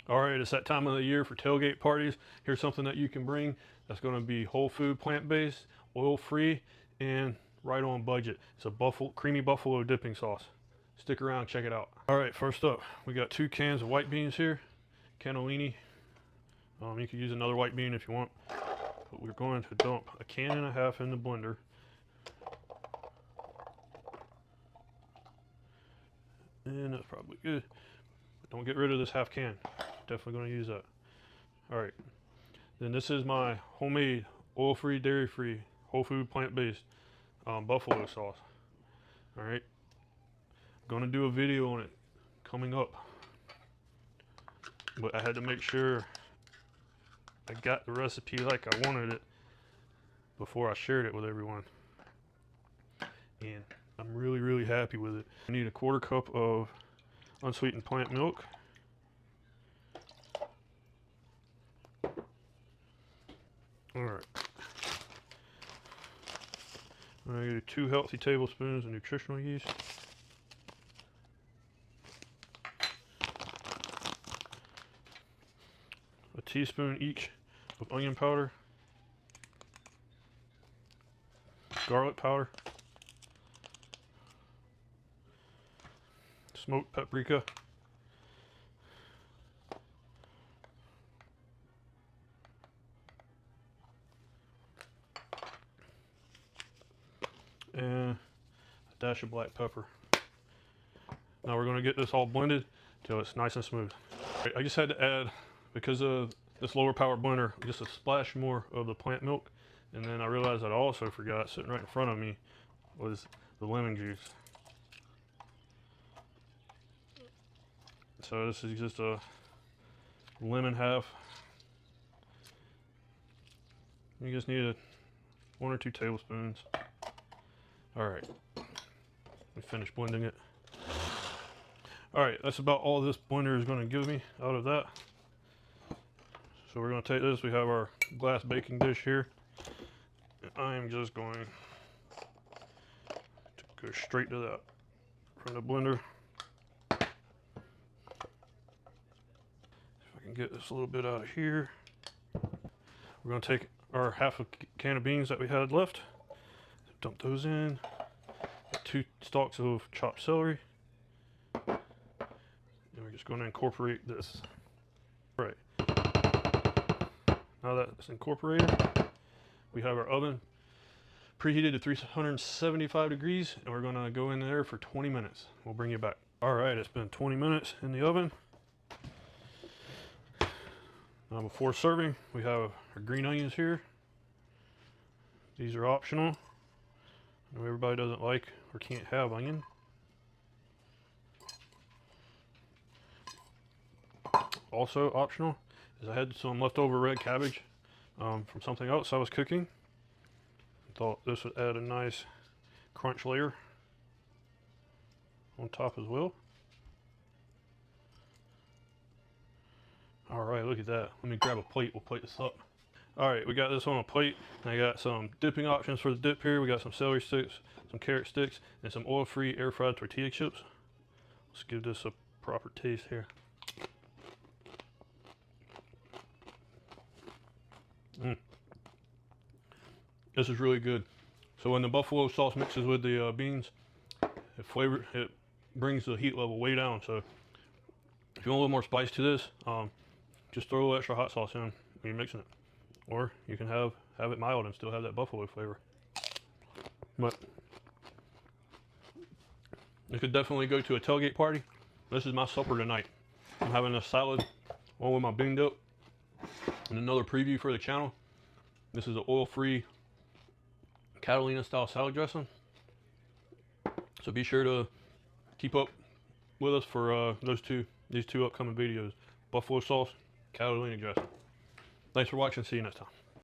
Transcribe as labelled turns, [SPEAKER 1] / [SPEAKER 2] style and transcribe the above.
[SPEAKER 1] All right, it's that time of the year for tailgate parties. Here's something that you can bring that's going to be whole food, plant-based, oil-free, and right on budget. It's a creamy buffalo dipping sauce. Stick around, check it out. All right, first up, we got 2 cans of white beans here, cannellini. You could use another white bean if you want, but we're going to dump 1.5 cans in the blender. And that's probably good. But don't get rid of this 1/2 can. Definitely going to use that. All right. Then this is my homemade, oil-free, dairy-free, whole food, plant-based buffalo sauce. All right. I'm going to do a video on it coming up. But I had to make sure I got the recipe like I wanted it before I shared it with everyone. And I'm really, really happy with it. I need 1/4 cup of unsweetened plant milk. All right. I'm going to do 2 healthy tablespoons of nutritional yeast. A teaspoon each of onion powder, garlic powder, smoked paprika, and a dash of black pepper. Now we're going to get this all blended till it's nice and smooth. I just had to add, because of this lower power blender, just a splash more of the plant milk. And then I realized that I also forgot, sitting right in front of me, was the lemon juice. So this is just a lemon half. You just need 1 or 2 tablespoons. All right, we finished blending it. All right, that's about all this blender is going to give me out of that. So we're going to take this. We have our glass baking dish here. And I am just going to go straight to that from the blender. If I can get this a little bit out of here. We're going to take our 1/2 can of beans that we had left. Dump those in. 2 stalks of chopped celery. And we're just going to incorporate this. All right. Now that it's incorporated, we have our oven preheated to 375 degrees, and we're going to go in there for 20 minutes. We'll bring you back. All right, it's been 20 minutes in the oven. Now before serving, we have our green onions here. These are optional. I know everybody doesn't like or can't have onion. Also optional is I had some leftover red cabbage from something else I was cooking. I thought this would add a nice crunch layer on top as well. All right, look at that. Let me grab a plate, we'll plate this up. All right, we got this on a plate. I got some dipping options for the dip here. We got some celery sticks, some carrot sticks, and some oil-free air-fried tortilla chips. Let's give this a proper taste here. This is really good. So when the buffalo sauce mixes with the beans, it brings the heat level way down. So if you want a little more spice to this, just throw a little extra hot sauce in when you're mixing it. Or you can have it mild and still have that buffalo flavor. But you could definitely go to a tailgate party. This is my supper tonight. I'm having a salad along with my bean dip and another preview for the channel. This is an oil-free Catalina style salad dressing. So be sure to keep up with us for these two upcoming videos. Buffalo sauce, Catalina dressing. Thanks for watching. See you next time.